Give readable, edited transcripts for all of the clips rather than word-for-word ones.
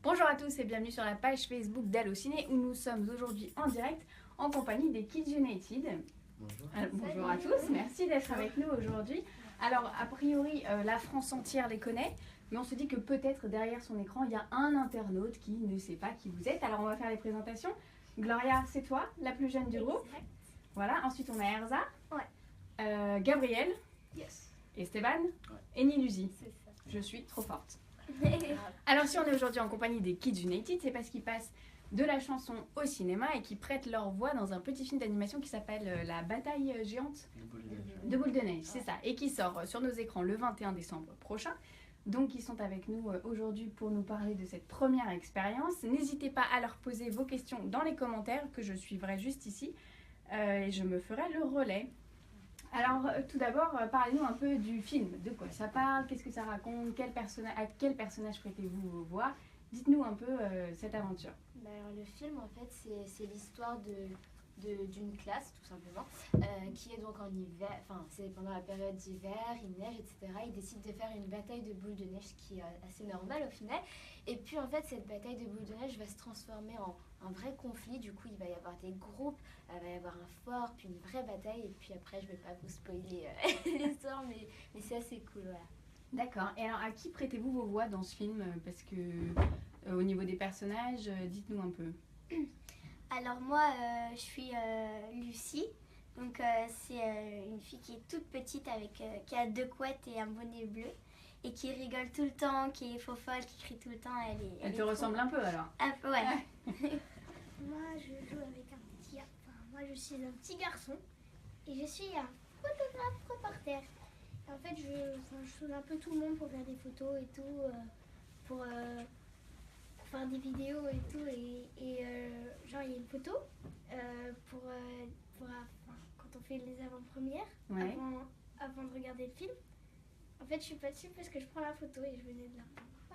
Bonjour à tous et bienvenue sur la page Facebook d'Allociné où nous sommes aujourd'hui en direct en compagnie des Kids United. Bonjour. Bonjour à tous, merci d'être avec nous aujourd'hui. Alors a priori la France entière les connaît, mais on se dit que peut-être derrière son écran il y a un internaute qui ne sait pas qui vous êtes. Alors on va faire les présentations. Gloria, c'est toi, la plus jeune du groupe. Voilà, ensuite on a Erza, Gabriel, Esteban et Niluzi. Je suis trop forte. Alors si on est aujourd'hui en compagnie des Kids United, c'est parce qu'ils passent de la chanson au cinéma et qu'ils prêtent leur voix dans un petit film d'animation qui s'appelle La bataille géante de Boule de Neige, c'est ça, et qui sort sur nos écrans le 21 décembre prochain. Donc ils sont avec nous aujourd'hui pour nous parler de cette première expérience. N'hésitez pas à leur poser vos questions dans les commentaires que je suivrai juste ici et je me ferai le relais. Alors tout d'abord, parlez-nous un peu du film. De quoi ça parle? Qu'est-ce que ça raconte? À quel personnage prêtez-vous vos voix? Dites-nous un peu cette aventure. Alors, le film, en fait, c'est l'histoire d'une classe, tout simplement, qui est donc en hiver, enfin, c'est pendant la période d'hiver, il neige, etc. Ils décident de faire une bataille de boules de neige qui est assez normale au final. Et puis, en fait, cette bataille de boules de neige va se transformer en un vrai conflit. Du coup, il va y avoir des groupes, il va y avoir un fort, puis une vraie bataille. Et puis après, je vais pas vous spoiler l'histoire, mais c'est assez cool, voilà. D'accord. Et alors, à qui prêtez-vous vos voix dans ce film? Parce que au niveau des personnages, dites-nous un peu. Alors moi, je suis Lucie. Donc c'est une fille qui est toute petite qui a 2 couettes et un bonnet bleu et qui rigole tout le temps, qui est faux folle, qui crie tout le temps. Elle te ressemble un peu alors? Un peu, ouais. Moi, je joue avec moi, je suis un petit garçon et je suis un photographe reporter. En fait, je saoule un peu tout le monde pour faire des photos et tout, pour faire des vidéos et tout. Et genre, il y a une photo quand on fait les avant-premières, Ouais. avant de regarder le film. En fait, je suis pas dessus parce que je prends la photo et je venais de là.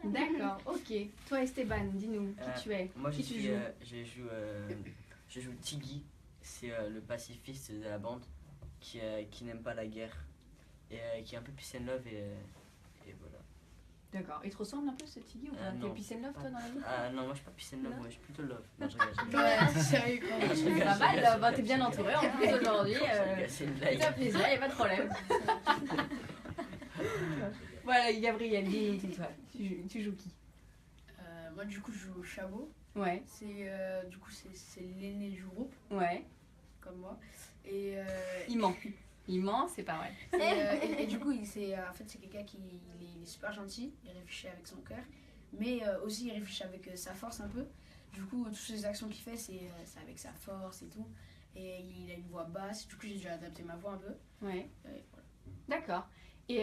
Voilà. D'accord, ok. Toi Esteban, dis-nous qui tu es. Moi, Qui tu joues je joue Tiggy, c'est le pacifiste de la bande qui n'aime pas la guerre et qui est un peu peace and love et voilà. D'accord. Il te ressemble un peu ce Tiggy ou pas? T'es Non, peace and love toi dans la vie? Ah non, moi je suis pas peace and love, Non. moi je suis plutôt love. Non, je rigole. Ouais, sérieux quand même. Je rigole, Pas je mal, rigole, bah, t'es bien entouré en plus aujourd'hui. C'est une blague. Ça fait plaisir, y a pas de problème. Voilà, Gabriel, dis toi. Tu joues qui? Moi du coup je joue Chabot, Ouais, du coup c'est l'aîné du groupe ouais. comme moi et, Il ment, c'est pas vrai. et du coup en fait c'est quelqu'un qui il est super gentil, il réfléchit avec son cœur mais aussi il réfléchit avec sa force un peu. Du coup toutes ces actions qu'il fait c'est avec sa force et tout et il a une voix basse, du coup j'ai dû adapter ma voix un peu. Ouais. Voilà. D'accord. Et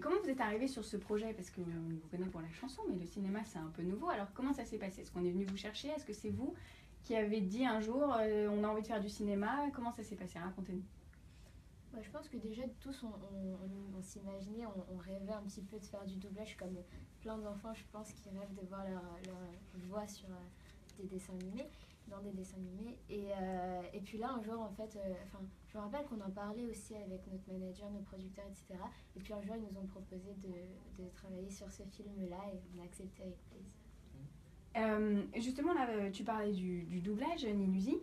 comment vous êtes arrivé sur ce projet? Parce qu'on vous connaît pour la chanson, mais le cinéma c'est un peu nouveau. Alors comment ça s'est passé? Est-ce qu'on est venu vous chercher? Est-ce que c'est vous qui avez dit un jour on a envie de faire du cinéma? Comment ça s'est passé? Racontez-nous. Je pense que déjà tous on s'imaginait, on rêvait un petit peu de faire du doublage comme plein d'enfants, je pense, qui rêvent de voir leur voix sur des dessins animés, dans des dessins animés. Et puis là, un jour, en fait, je me rappelle qu'on en parlait aussi avec notre manager, nos producteurs, etc. Et puis un jour, ils nous ont proposé de travailler sur ce film-là et on a accepté avec plaisir. Justement, là, tu parlais du doublage, Niluzi.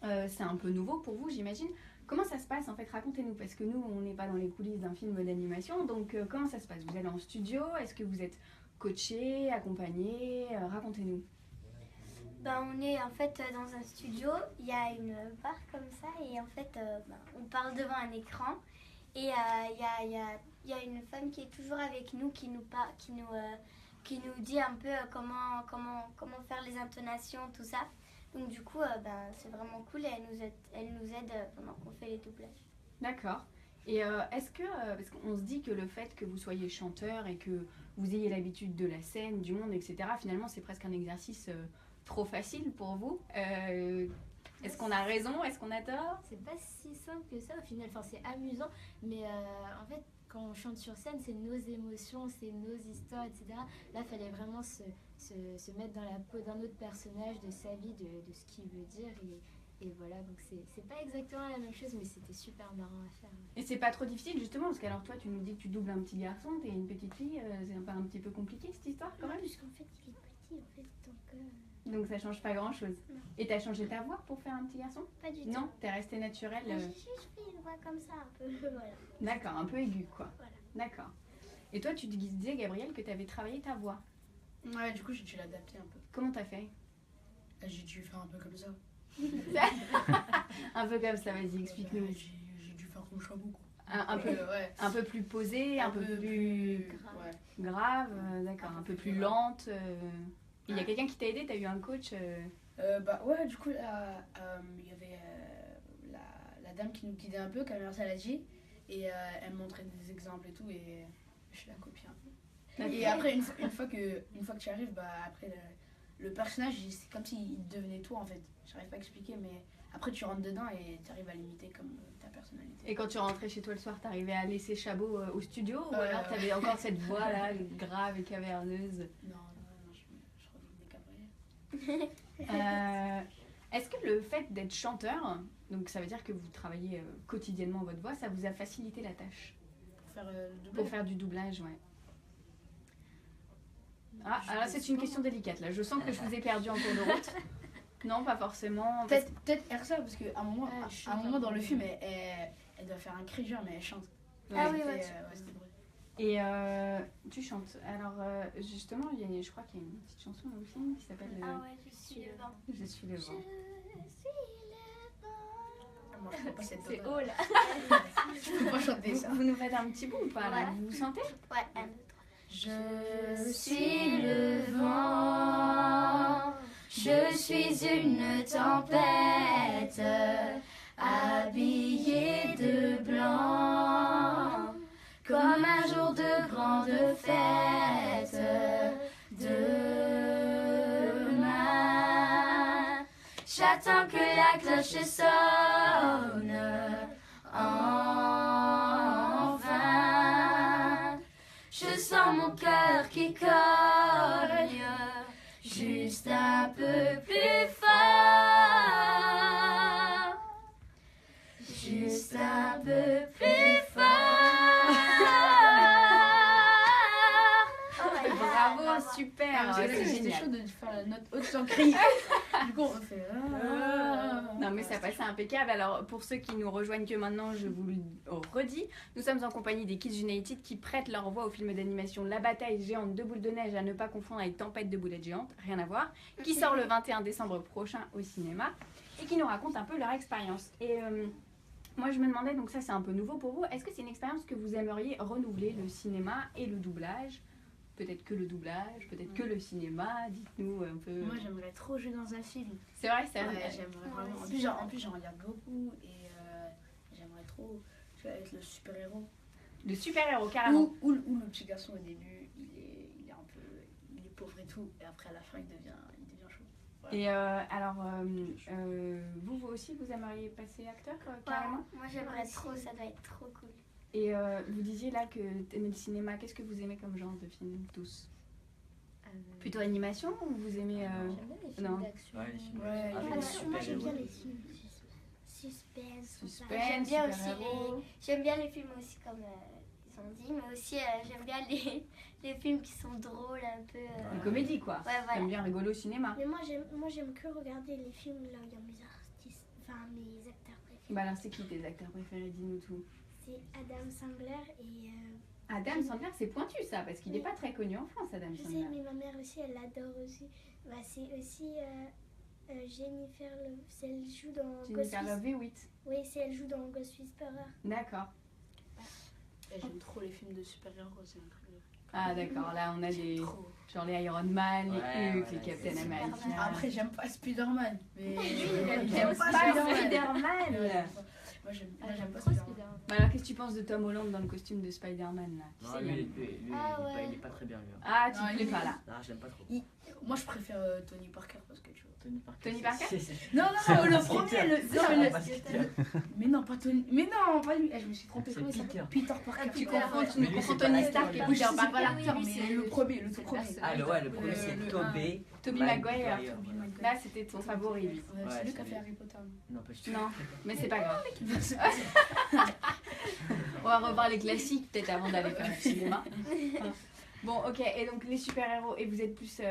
C'est un peu nouveau pour vous, j'imagine. Comment ça se passe en fait? Racontez-nous, parce que nous, on n'est pas dans les coulisses d'un film d'animation. Donc, comment ça se passe? Vous allez en studio? Est-ce que vous êtes coaché, accompagné? Racontez-nous. On est en fait dans un studio, il y a une barre comme ça et en fait on parle devant un écran et il y a une femme qui est toujours avec nous qui nous dit un peu comment faire les intonations, tout ça. Donc du coup c'est vraiment cool et elle nous aide pendant qu'on fait les doublages. D'accord. Et est-ce que, parce qu'on se dit que le fait que vous soyez chanteur et que vous ayez l'habitude de la scène, du monde, etc., finalement c'est presque un exercice trop facile pour vous. Est-ce qu'on a raison? Est-ce qu'on a tort? C'est pas si simple que ça au final, c'est amusant, mais en fait quand on chante sur scène, c'est nos émotions, c'est nos histoires, etc. Là, il fallait vraiment se mettre dans la peau d'un autre personnage, de sa vie, de ce qu'il veut dire. Et voilà, donc c'est pas exactement la même chose, mais c'était super marrant à faire. Et c'est pas trop difficile justement, parce qu'alors toi tu nous dis que tu doubles un petit garçon, t'es une petite fille, c'est pas un petit peu compliqué cette histoire quand même? Puisqu'en fait il est petit. donc ça change pas grand-chose. Non. Et t'as changé ta voix pour faire un petit garçon? Pas du tout. Non, t'es resté naturel. J'ai juste fait une voix comme ça, un peu. Voilà. D'accord, un peu aigu quoi. Voilà. D'accord. Et toi, tu disais, Gabriel, que tu avais travaillé ta voix. Ouais, du coup, j'ai dû l'adapter un peu. Comment t'as fait? J'ai dû faire un peu comme ça. Un peu comme ça, vas-y, explique-nous. J'ai dû faire comme Chabot, quoi. Un peu, ouais. un peu plus posé, un peu plus Ouais. grave, d'accord, un peu plus lente. Il y a quelqu'un qui t'a aidé? T'as eu un coach? Bah ouais, du coup, là, il y avait la dame qui nous guidait un peu, Caméra Saladi, et elle me montrait des exemples et tout, et je la copiais un peu. Et après, une fois que tu arrives, bah après, le personnage, c'est comme s'il devenait toi, en fait. J'arrive pas à expliquer, mais après, tu rentres dedans et tu arrives à l'imiter comme ta personnalité. Et quand tu rentrais chez toi le soir, t'arrivais à laisser Chabot au studio ou alors t'avais encore cette voix là, grave et caverneuse? Non, je reviens des Gabriel. Est-ce que le fait d'être chanteur, donc ça veut dire que vous travaillez quotidiennement votre voix, ça vous a facilité la tâche? Pour faire le doublage. Pour faire du doublage, ouais. Ah, alors c'est une question délicate là. Je sens que je vous ai perdu en cours de route. Non, pas forcément. Peut-être Ersa, parce qu'à un moment, je à un chante moment un dans peu. le film, elle doit faire un cri genre, mais elle chante. Ah oui, C'était, ouais. c'était drôle. Et tu chantes. Alors justement, je crois qu'il y a une petite chanson dans le film qui s'appelle Ah ouais, je suis le vent. Je suis le Je vent. suis le vent. Ah, moi, je peux pas cette C'est note. haut là. Je peux pas chanter ça. Vous nous faites un petit bout ou pas là? Ouais. Vous vous sentez? Ouais, Je suis le vent, je suis une tempête, habillée de blanc, comme un jour de grande fête. Demain, j'attends que la cloche sonne, enfin. Je sens mon cœur qui cogne juste un peu plus fort, juste un peu plus fort. Oh my God. Bravo, super. Parce que là, C'est c'était génial. chaud de faire la note haute sans crier. Du coup, on fait. Non mais ça passait impeccable. Alors pour ceux qui nous rejoignent que maintenant, je vous le redis, nous sommes en compagnie des Kids United qui prêtent leur voix au film d'animation La bataille géante de boules de neige, à ne pas confondre avec Tempête de boulettes géantes, rien à voir, qui sort le 21 décembre prochain au cinéma et qui nous raconte un peu leur expérience. Et moi je me demandais, donc ça c'est un peu nouveau pour vous, est-ce que c'est une expérience que vous aimeriez renouveler, le cinéma et le doublage? Peut-être que le doublage, peut-être que le cinéma, dites-nous un peu. Moi, j'aimerais trop jouer dans un film. C'est vrai, c'est Ouais, vrai. j'aimerais vraiment. En plus, j'en regarde beaucoup et j'aimerais trop être le super-héros. Le super-héros, carrément. Ou le petit garçon au début, il est un peu. Il est pauvre et tout, et après à la fin, il devient chaud. Voilà. Et alors, vous aussi, vous aimeriez passer acteur carrément? Moi j'aimerais trop, ça doit être trop cool. Et vous disiez là que t'aimez le cinéma. Qu'est-ce que vous aimez comme genre de film tous? Plutôt animation ou vous aimez J'aime bien les films non. d'action. Ouais, les films. Ouais, Ah, les les Moi super-héros. j'aime bien les films suspense. tout ça. suspense, J'aime bien aussi super-héros? J'aime bien les films aussi comme ils ont dit, mais aussi j'aime bien les films qui sont drôles un peu. Une comédie quoi. Ouais, voilà. J'aime bien rigoler au cinéma. Mais moi j'aime que regarder les films là où il y a mes artistes, enfin mes acteurs préférés. Bah alors c'est qui tes acteurs préférés? Dis-nous tout. C'est Adam Sandler et Adam Sandler, c'est pointu ça, parce qu'il n'est Oui. pas très connu en France, Adam je sais, Sandler. mais ma mère aussi elle l'adore aussi. Bah, c'est aussi Jennifer Love, elle joue dans Ghost Jennifer Love Whisperer. V8. Oui, elle joue dans Ghost Whisperer. D'accord. Et j'aime trop les films de super-héros, c'est un truc de. Ah d'accord, là on a des... Trop. genre les Iron Man, les Ouais, Hulk, les ouais, Captain c'est super America. bien. Après, j'aime pas Spider-Man. Mais. J'aime pas Spider-Man. Moi, j'aime Ah, pas j'aime trop Spider-Man. Spider-Man. Bah alors qu'est-ce que tu penses de Tom Holland dans le costume de Spider-Man là? Tu Non, sais, lui, il y a- lui, Ah, ouais. il est pas très bien, lui. Ah, tu Non, te plais il- pas là. Non, je l'aime pas trop. Moi, je préfère Tony Parker parce que tu vois. Tony Parker. Tony Parker Non, non, le Peter. premier, le. C'est Non, ça, mais parce le. que- Mais non, pas Tony. Mais non, pas lui. Je me suis trompée. C'est Comment il s'appelle Peter. Peter Parker. Tu Ouais, confonds, ouais. tu Mais nous lui, confonds c'est pas Tony l'acteur, Stark et lui. Oui, je Peter sais pas Parker. l'acteur, Oui, oui, mais c'est- le premier, le tout c'est le premier. personnage. Ah, ouais, le premier, c'est le- Tobey. Tobey Maguire. Maguire. Là, c'était ton favori, lui. Ouais, Ouais, c'est lui qui c'est a fait lui. Harry Potter. Non, pas du tout. Non, mais c'est pas grave. On va revoir les classiques peut-être avant d'aller faire le cinéma. Bon, ok, et donc les super-héros, et vous êtes plus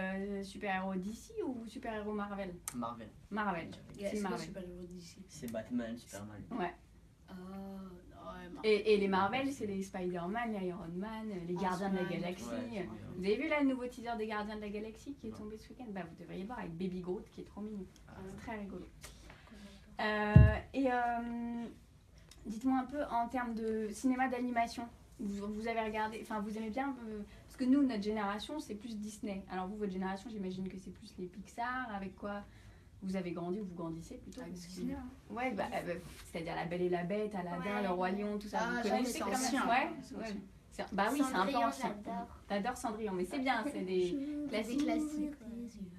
super-héros DC ou super-héros Marvel? Marvel. Marvel. Yeah, C'est c'est quoi Marvel. super-héros d'ici? C'est Batman, Superman. Ouais. Ah, ouais, Et les Marvel, c'est les Spider-Man, les Iron Man, les Gardiens de la Ant-Man. Galaxie. Ouais, Vous avez vu là le nouveau teaser des Gardiens de la Galaxie qui est Non. tombé ce week-end? Bah, vous devriez le voir avec Baby Groot qui est trop mignon. Ah. C'est très rigolo. Dites-moi un peu en termes de cinéma d'animation. Vous avez regardé, enfin vous aimez bien, parce que nous, notre génération, c'est plus Disney. Alors vous, votre génération, j'imagine que c'est plus les Pixar, avec quoi vous avez grandi ou vous grandissez plutôt. Avec parce que- Disney, hein. Ouais, c'est-à-dire La Belle et la Bête, Aladdin, Ouais. Le Roi Lion, tout ça. Ah, vous j'avoue, connaissez c'est quand même? ancien. Ouais, C'est ouais. ancien. Bah oui, c'est un peu Cendrillon, ancien. j'adore. T'adores Cendrillon, mais c'est bien, c'est des Des classiques. classiques.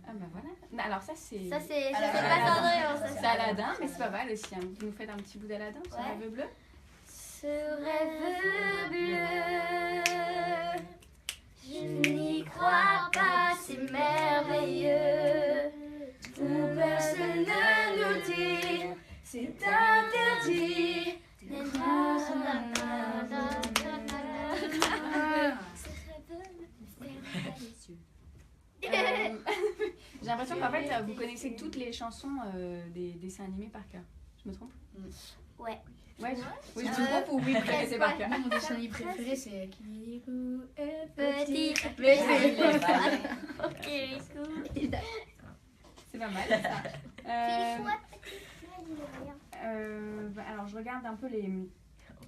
Ah bah voilà. Alors ça c'est... Ça, c'est Aladdin. pas Cendrillon, ça. C'est Aladdin, mais c'est pas mal aussi. Hein. Vous nous faites un petit bout d'Aladdin, ce Ouais. rêve bleu? Ce rêve bleu, je n'y crois pas, c'est merveilleux. Où personne ne nous dit, c'est interdit. J'ai l'impression qu'en fait vous connaissez toutes les chansons des dessins animés par cœur. Je me trompe? Ouais. Ouais, oui, je me trompe ou oui, vous connaissez par cœur? Moi, mon dessin animé préféré, c'est Kirikou est Petit. Mais c'est- Ok, c'est pas mal ça. Alors je regarde un peu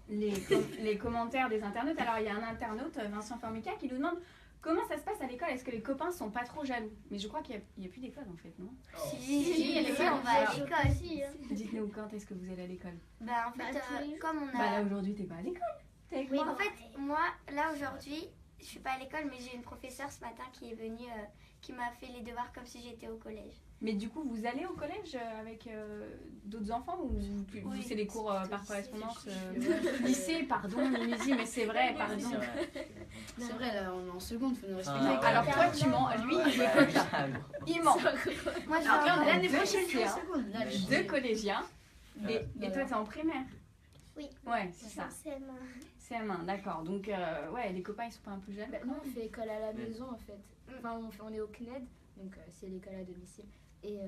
les commentaires des internautes. Alors il y a un internaute, Vincent Formica, qui nous demande comment ça se passe à l'école. Est-ce que les copains sont pas trop jaloux? Mais je crois qu'il n'y a plus d'école en fait, non? Si, on va à l'école. Dites-nous quand est-ce que vous allez à l'école? Bah, en fait, comme on Bah là a. aujourd'hui t'es pas à l'école. T'es avec Oui, moi. en fait, moi, là aujourd'hui, je suis pas à l'école, mais j'ai une professeure ce matin qui est venue, qui m'a fait les devoirs comme si j'étais au collège. Mais du coup vous allez au collège avec d'autres enfants ou Oui. c'est des cours par correspondance lycée, pardon, Mimizy, mais c'est vrai, pardon. C'est vrai. C'est vrai, là, on est en seconde, faut nous respecter. Ah, Alors toi tu mens, lui il est coquin. Il ment. Moi, je Alors, vais en regarde, L'année deux prochaine, je suis en lycéens, seconde. Là, je- deux collégiens et Voilà. toi t'es en primaire. Oui. Ouais, c'est ça. C'est ma... CM1, d'accord. Donc ouais, les copains ils sont pas un peu jaloux. Bah, nous, on fait école à la Mais- maison en fait. Enfin, on est au CNED, donc c'est l'école à domicile. Et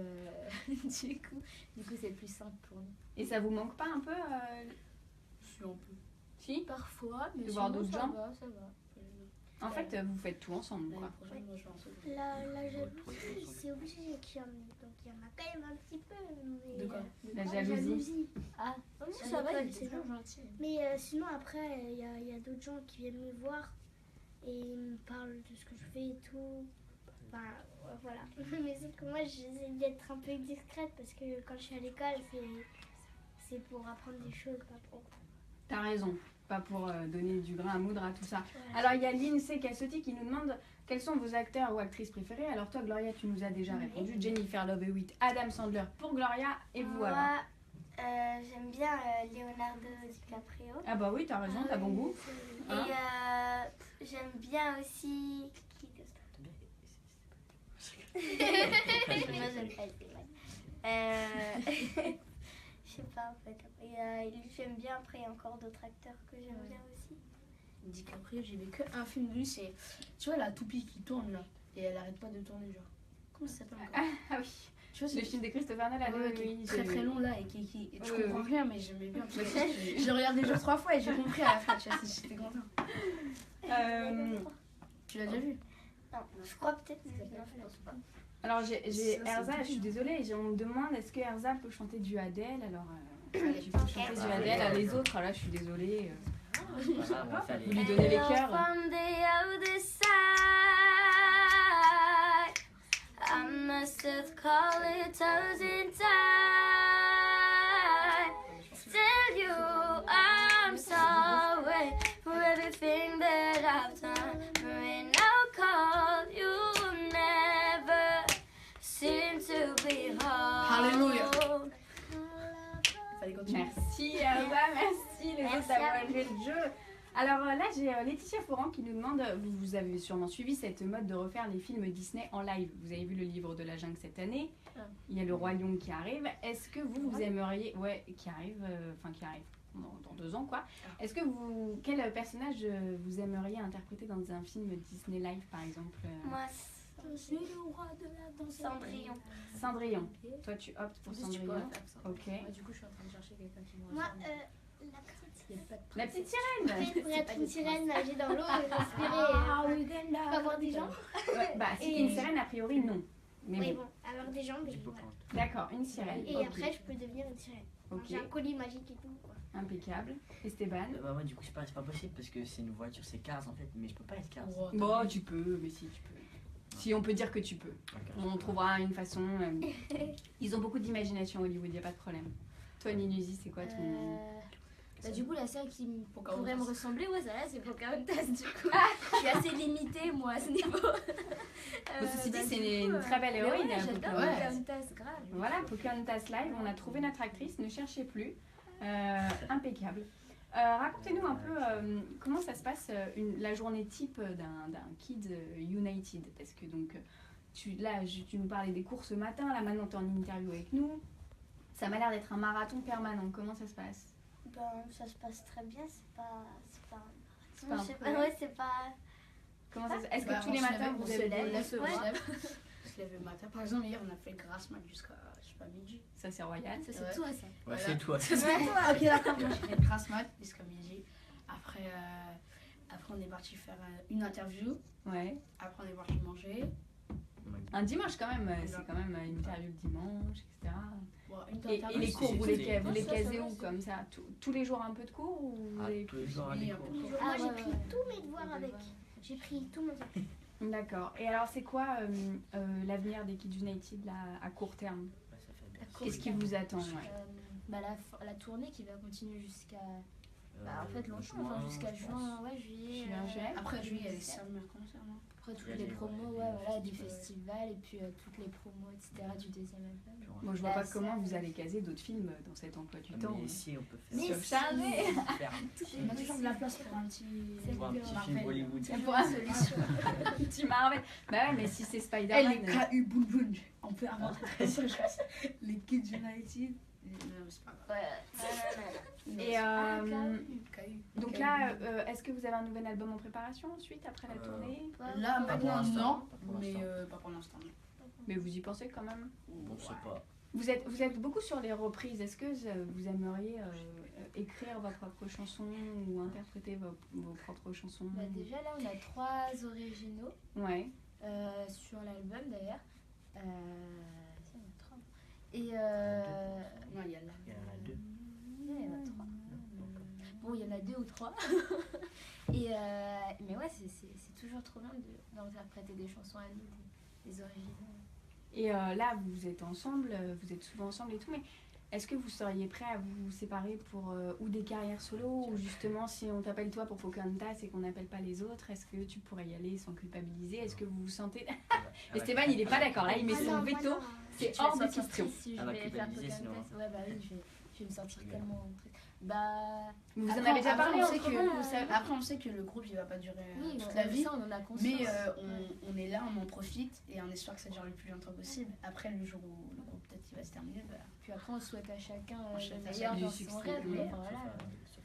du coup, c'est plus simple pour nous. Et ça vous manque pas un peu Si, on peut. Si. Parfois, mais De voir sinon, d'autres ça gens va, ça va. En fait, vous faites tout ensemble, quoi. L'année prochaine, moi, je vais en seconde. La jalousie, c'est obligé qu'il y en ait. Donc il y en a quand même un petit peu. Mais, De quoi? La jalousie. Ah, non, À ça va, l'école, il c'est est toujours bien. gentil. Mais sinon, après, il y a d'autres gens qui viennent me voir et ils me parlent de ce que je fais et tout. Enfin, voilà. Mais sauf que moi, j'essaie d'être un peu discrète parce que quand je suis à l'école, c'est pour apprendre des choses, pas pour. T'as raison. Pas pour donner du grain à moudre à tout ça. Ouais. Alors il y a Lynn C. Cassoti qui nous demande quels sont vos acteurs ou actrices préférés. Alors toi, Gloria, tu nous as déjà répondu. Jennifer Love Hewitt, Adam Sandler pour Gloria et vous alors. Moi, j'aime bien Leonardo DiCaprio. Ah bah oui, t'as raison, t'as bon goût. Hein? Et j'aime bien aussi. Qui d'autre? Moi, j'aime pas être vrai. Je sais pas en fait. Et j'aime bien, après il y a encore d'autres acteurs que j'aime bien aussi. DiCaprio, j'ai vu que un film de lui, c'est. Tu vois la toupie qui tourne là, et elle arrête pas de tourner, genre. Comment ça s'appelle encore? Ah oui, Tu vois, le c'est film de Christopher Nolan. ouais, qui est oui, très j'ai- très long là, et qui. Tu Oui, comprends oui. rien, mais j'aimais bien. Parce que je l'ai regardé genre 3 fois et j'ai compris à la fin, tu vois, j'étais content. Tu l'as déjà vu? Non, je crois peut-être, mais non, je pense pas. Alors j'ai Ça, c'est Erza, je suis touchant. désolée, on me demande est-ce que Erza peut chanter du Adele. Alors Allez, tu peux chanter du Adele. Les autres, là je suis désolée. Voilà, on va faire Vous lui les... donnez les Hello cœurs. from the other side, I must have called it 1,000 times. Tell you I'm sorry for everything that I've done. When I call you, never seem to be home. Alléluia. Fallait continuer. Merci Erza, merci les autres Merci d'avoir à vous. joué le jeu. Alors là j'ai Laetitia Foran qui nous demande, vous avez sûrement suivi cette mode de refaire les films Disney en live. Vous avez vu le livre de la jungle cette année, il y a le Roi Lion qui arrive. Est-ce que vous aimeriez, ouais, qui arrive, dans 2 ans, quoi. Est-ce que quel personnage vous aimeriez interpréter dans un film Disney Live, par exemple Moi, C'est le roi de la danse. Cendrillon. Cendrillon. Toi, tu optes pour Tu peux Cendrillon. la faire ça. Ok. Moi, du coup, je suis en train de chercher quelqu'un qui me Moi, ressemble. la petite. Il y a pas de La petite sirène. Pour être une sirène, nager dans l'eau et respirer. Pas voir des jambes. Ouais, bah, si t'es une sirène, a priori, non. Mais Oui, bon. bon, avoir des jambes. Et, voilà. D'accord, une sirène. Et Ok. après, je peux devenir une sirène. Ok. J'ai un collier magique et tout. Quoi. Impeccable. Esteban. Bah, moi, du coup, c'est pas possible parce que c'est une voiture, c'est Cars en fait, mais je peux pas être Cars. Oh, Bon, tu peux, mais si, tu peux. Si on peut dire que tu peux. On trouvera une façon. Ils ont beaucoup d'imagination Hollywood, il n'y a pas de problème. Toi, Ninusi, c'est quoi ton. Bah, du coup, la seule qui Pocahontas. pourrait me ressembler, ouais, ça là, c'est Pocahontas. Du coup, je suis assez limitée, moi, à ce niveau. Ceci dit, Bah, c'est du coup, une très belle mais héroïne. ouais, j'adore Pocahontas. Pocahontas, grave. Voilà, Pocahontas Live, on a trouvé notre actrice, ne cherchez plus. Impeccable. Racontez-nous un peu comment ça se passe la journée type d'un Kids United. Parce que donc, tu nous parlais des cours ce matin, là maintenant tu es en interview avec nous. Ça m'a l'air d'être un marathon permanent. Comment ça se passe? Ben, ça se passe très bien, c'est pas C'est pas un je sais problème. pas, ouais, c'est pas... Comment ça se... Est-ce que Bah, tous les on se matins lève- vous on se avez lève, des... on se Ouais. lève. On se lève le matin. Par exemple, hier, on a fait le grasse mat jusqu'à, je sais pas, midi. Ça c'est royal. Ça, c'est Ouais. toi, ça. Ouais, Voilà. c'est toi. Ok, d'accord. Moi, j'ai fait le grasse mat jusqu'à midi. Après, on est parti faire une interview. Ouais. Après, on est parti manger. Un dimanche quand même, c'est quand même une interview le dimanche, etc. Bon, une Et interview, les c'est- cours, vous c'est- les ça, ça casez va, où c'est- comme ça tous les jours un peu de cours ou vous avez- Tous les jours, Oui, des un cours. peu. Moi, Ah, j'ai ouais, pris ouais. tous mes devoirs avec. J'ai pris tous mes devoirs. D'accord. Et alors, c'est quoi l'avenir des Kids United là, à court terme? Ouais, ça fait bien. Qu'est-ce qui vous attend? Ouais. Bah, la tournée qui va continuer jusqu'à. Bah, en fait, longtemps, juin, enfin, jusqu'à je juin, ouais, juillet. Juin, juillet. Après, juillet, il y a les summer concerts, non? Après, toutes Il y a les les- promos, ouais, ouais, les voilà, du festivals. festival et puis toutes les promos, etc. du deuxième album. pense. Moi, je vois Bah, pas ça- comment vous allez caser d'autres films dans cet emploi du temps. Mais si, on peut faire. Mais Sauf si. Charlie. faire On a toujours de la place pour un petit. pour un petit Marvel. film Hollywood. Pour un petit Marvel. Bah ouais, mais si c'est Eh, Spider-Man. les KU Boul Boul. On peut avoir les Kids United. Non, c'est pas grave. Et KU. donc là, est-ce que vous avez un nouvel album en préparation ensuite, après la tournée? Là, Pas pour maintenant, l'instant. non. Pas pour Mais l'instant. pas pour l'instant. non. Mais vous y pensez quand même? On sait pas. Vous êtes beaucoup sur les reprises. Est-ce que vous aimeriez écrire vos propres chansons ou interpréter vos propres chansons? Bah, déjà, là, on a 3 originaux Ouais. sur l'album d'ailleurs. Si, il y en a 3. Et. Non, il y a là. Il y en a deux. Ouais, il y en a 3. Bon, il y en a 2 ou 3. Et mais ouais, c'est toujours trop bien d'interpréter des chansons à nous, des originaux. Et là, vous êtes ensemble, vous êtes souvent ensemble et tout, mais est-ce que vous seriez prêt à vous séparer pour ou des carrières solo, ou justement si on t'appelle toi pour Pocahontas et qu'on n'appelle pas les autres, est-ce que tu pourrais y aller sans culpabiliser? Est-ce que vous vous sentez... Esteban, il est pas d'accord, là, il met Ah son non, moi, veto, non. c'est Je vais hors me de sentir question. triste si je Elle va vais faire culpabiliser, sinon. Pocahontas. Ouais, bah oui, je vais me sentir Ouais. tellement triste. Bah. Vous en Après- avez déjà après, parlé on sait entre que- vous, vous savez- Après, on sait que le groupe il va pas durer Oui, toute la vie. ça, on en a conscience. Mais Ouais. on est là, on en profite et on espère que ça dure le plus longtemps possible. Après, le jour où le groupe peut-être il va se terminer, bah, Puis après, on souhaite à chacun On souhaite le à meilleur chacun dans du son succès, rêve. oui. Mais voilà.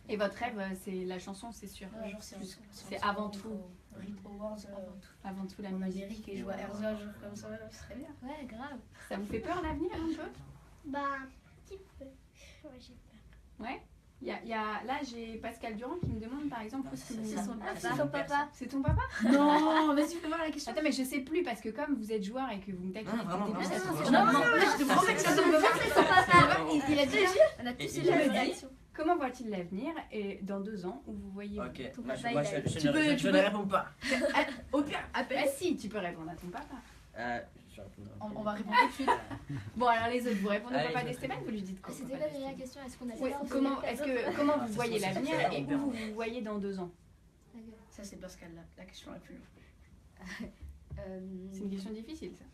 Et votre rêve, c'est la chanson, c'est sûr. un jour c'est C'est avant tout. Rip Awards, Avant tout. Avant tout la en musique. Amérique et jouer à Herzog comme ça, ce serait bien. Ouais, grave. Ça vous fait peur l'avenir un peu? Bah, un petit peu. Ouais, j'ai peur. Ouais. Là, j'ai Pascal Durand qui me demande par exemple où est-ce que vous... C'est son Ah, papa. c'est son papa. C'est ton papa? Non, vas-y, fais voir la question. Attends, mais je sais plus parce que comme vous êtes joueur et que vous me taquinez Non, vraiment, depuis le début, vraiment, ça se c'est fait vraiment- jamais. je te promets que ça C'est son papa. Il a dit, on a Et tous il eu la a même dit- réaction. Comment voit-il l'avenir et dans 2 ans où vous voyez... Ok, Ton moi, papa, moi, il a- je Tu ne- peux- je tu ne peux- réponds pas. Au pire, Bah appelle. si, tu peux répondre à ton papa. Je répondrai. On va répondre tout de suite. Bon, alors les autres, vous répondez au Allez, papa je- d'Esteban, vous lui dites quoi? C'était au quoi papa déjà la d'Esteban? question? Est-ce qu'on a Oui, ça comment Ah, vous c'est voyez ça, c'est l'avenir ça, et on où verra. vous vous voyez dans 2 ans? Ça, c'est Pascal, la question la plus longue. C'est une question difficile, ça.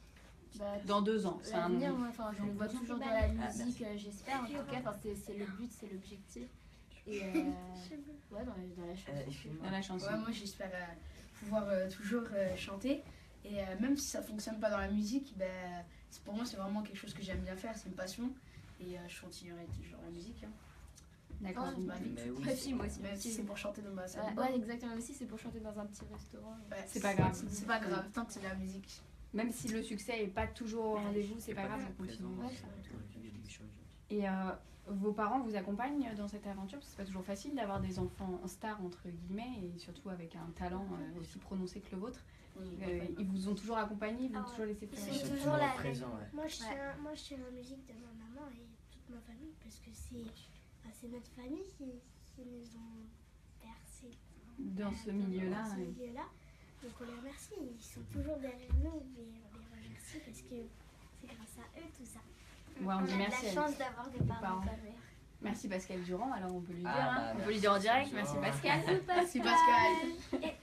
Bah, Dans 2 ans, c'est un l'avenir, nom. moi, enfin, je le vois toujours dans la musique, j'espère en tout cas. Enfin, c'est le but, c'est l'objectif. Et ouais, dans la chanson. excuse-moi. Dans la chanson. Ouais, moi j'espère pouvoir toujours chanter. Et même si ça fonctionne pas dans la musique, ben, pour moi c'est vraiment quelque chose que j'aime bien faire, c'est une passion. Et je continuerai toujours la musique. Hein. D'accord. Ah, donc, bah, vite. Mais oui, Ouais, c'est- si, moi aussi. Même si c'est pour chanter dans ma salle. Ouais, exactement. Aussi, c'est pour chanter dans un petit restaurant. Ouais, C'est pas grave. C'est pas grave, tant que c'est la musique. Même si le succès est pas toujours au rendez-vous, c'est pas grave, on continue. Ouais. Et vos parents vous accompagnent dans cette aventure parce que c'est pas toujours facile d'avoir des enfants stars entre guillemets et surtout avec un talent aussi prononcé que le vôtre. Ils vous ont toujours accompagné, ils vous ont Ah toujours laissé Ils faire. sont Ils sont toujours là avec présents, ouais. Moi, je tiens la musique de ma maman et toute ma famille parce que c'est notre famille qui nous ont bercés Dans ce milieu-là. dans ce ouais. milieu-là. Donc on les remercie, ils sont toujours derrière nous et on les remercie parce que c'est grâce à eux tout ça. Ouais, on dit a de merci. la chance d'avoir des parents parents. comme eux. Merci Pascal Durand, alors on peut lui dire, Ah, hein. bah, On peut merci, lui dire en direct, Pascal merci Durand. Pascal. Merci Pascal.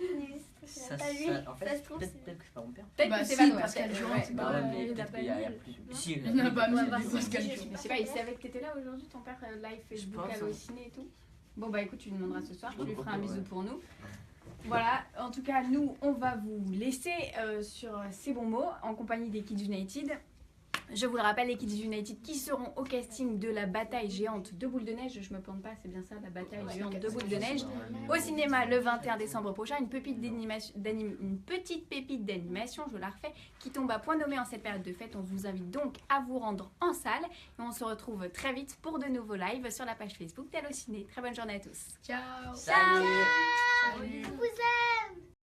Ça, pas lui. ça- en Ça fait, se trouve, peut-être c'est- peut-être que c'est pas mon père. Peut-être Bah que c'est si, pas nous, Pascal peut-être, Durand, ouais. c'est Bah pas ouais, vrai. mais il a peut-être pas qu'il y a mis. plus. Si, Il n'a pas mis Ouais, de bah, Pascal si, Durand. Je sais pas, il savait que t'étais là aujourd'hui, ton père live Facebook pense, à hein. ciné et tout. Bon bah écoute, tu lui demanderas ce soir, tu lui Ok, feras un bisou ouais. pour nous. Voilà, en tout cas nous on va vous laisser sur ces bons mots en compagnie des Kids United. Je vous le rappelle, les Kids United qui seront au casting de la bataille géante de boules de neige, je me plante pas, c'est bien ça, la bataille géante de boules de neige, au cinéma le 21 décembre prochain, une petite pépite d'animation, je la refais, qui tombe à point nommé en cette période de fête. On vous invite donc à vous rendre en salle et on se retrouve très vite pour de nouveaux lives sur la page Facebook d'Allociné. Très bonne journée à tous. Ciao. Salut! Salut. Vous êtes